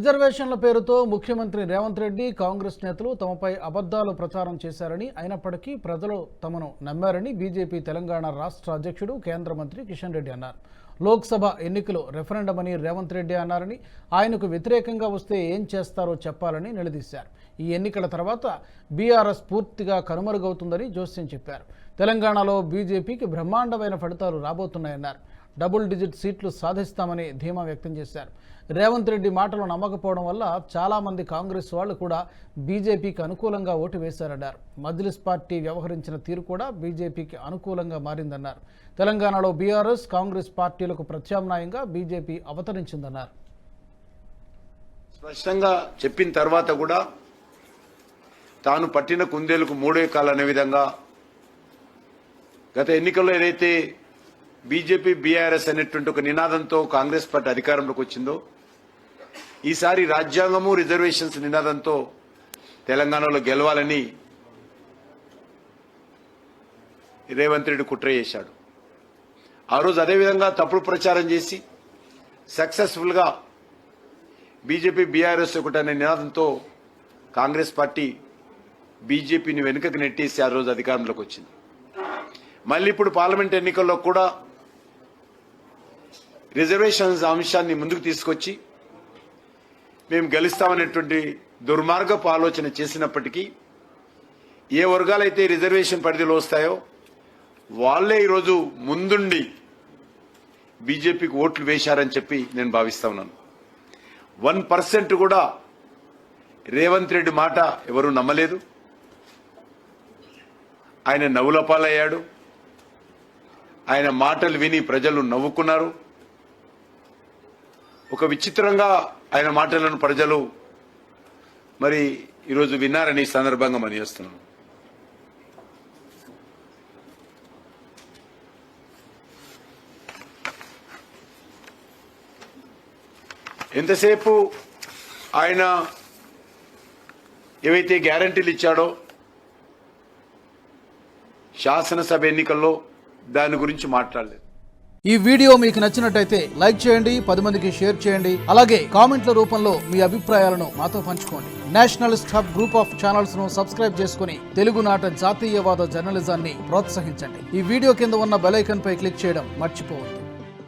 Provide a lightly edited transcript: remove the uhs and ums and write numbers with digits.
రిజర్వేషన్ల పేరుతో ముఖ్యమంత్రి రేవంత్ రెడ్డి కాంగ్రెస్ నేతలు తమపై అబద్ధాలు ప్రచారం చేశారని అయినప్పటికీ ప్రజలు తమను నమ్మారని బీజేపీ తెలంగాణ రాష్ట్ర అధ్యక్షుడు కేంద్ర మంత్రి కిషన్ రెడ్డి అన్నారు. లోక్సభ ఎన్నికలు రెఫరెండం అని రేవంత్ రెడ్డి అన్నారని, ఆయనకు వ్యతిరేకంగా వస్తే ఏం చేస్తారో చెప్పాలని నిలదీశారు. ఈ ఎన్నికల తర్వాత బీఆర్ఎస్ పూర్తిగా కనుమరుగవుతుందని జోస్యం చెప్పారు. తెలంగాణలో బీజేపీకి బ్రహ్మాండమైన ఫలితాలు రాబోతున్నాయన్నారు. డబుల్ డిజిట్ సీట్లు సాధిస్తామని ధీమా వ్యక్తం చేశారు. రేవంత్ రెడ్డి మాటలు నమ్మకపోవడం వల్ల చాలామంది కాంగ్రెస్ వాళ్ళు కూడా బీజేపీకి అనుకూలంగా ఓటు వేశారన్నారు. మజ్లిస్ పార్టీ వ్యవహరించిన తీరు కూడా బీజేపీకి అనుకూలంగా మారిందన్నారు. తెలంగాణలో బీఆర్ఎస్ కాంగ్రెస్ పార్టీలకు ప్రత్యామ్నాయంగా బీజేపీ అవతరించిందన్నారు. స్పష్టంగా చెప్పిన తర్వాత కూడా తాను పట్టిన కుందేలకు మూడే కాలనే విధంగా గత ఎన్నికల్లో ఏదైతే బీజేపీ బీఆర్ఎస్ అనేటువంటి ఒక నినాదంతో కాంగ్రెస్ పార్టీ అధికారంలోకి వచ్చిందో, ఈసారి రాజ్యాంగము రిజర్వేషన్స్ నినాదంతో తెలంగాణలో గెలవాలని రేవంత్ రెడ్డి కుట్ర చేశాడు. ఆ రోజు అదేవిధంగా తప్పుడు ప్రచారం చేసి సక్సెస్ఫుల్ గా బీజేపీ బీఆర్ఎస్ ఒకటనే నినాదంతో కాంగ్రెస్ పార్టీ బీజేపీని వెనుకకు నెట్టేసి ఆ రోజు అధికారంలోకి వచ్చింది. మళ్ళీ ఇప్పుడు పార్లమెంట్ ఎన్నికల్లో కూడా రిజర్వేషన్స్ అంశాన్ని ముందుకు తీసుకొచ్చి మేము గెలుస్తామనేటువంటి దుర్మార్గపు ఆలోచన చేసినప్పటికీ ఏ వర్గాలైతే రిజర్వేషన్ పరిధిలో వస్తాయో వాళ్లే ఈరోజు ముందుండి బీజేపీకి ఓట్లు వేశారని చెప్పి నేను భావిస్తా ఉన్నాను. 1% కూడా రేవంత్ రెడ్డి మాట ఎవరూ నమ్మలేదు. ఆయన నవ్వులపాలయ్యాడు. ఆయన మాటలు విని ప్రజలు నవ్వుకున్నారు. ఒక విచిత్రంగా ఆయన మాటలను ప్రజలు మరి ఈరోజు విన్నారని సందర్భంగా మనం చేస్తున్నాం. ఎంతసేపు ఆయన ఏవైతే గ్యారంటీలు ఇచ్చాడో శాసనసభ ఎన్నికల్లో దాని గురించి మాట్లాడలేదు. ఈ వీడియో మీకు నచ్చినట్టయితే లైక్ చేయండి, 10 మందికి షేర్ చేయండి. అలాగే కామెంట్ల రూపంలో మీ అభిప్రాయాలను మాతో పంచుకోండి. Nationalist hub group of channels ను సబ్స్క్రైబ్ చేసుకుని తెలుగునాట జాతీయవాద జర్నలిజాన్ని ప్రోత్సహించండి. ఈ వీడియో కింద ఉన్న బెల్ ఐకాన్ పై క్లిక్ చేయడం మర్చిపోవద్దు.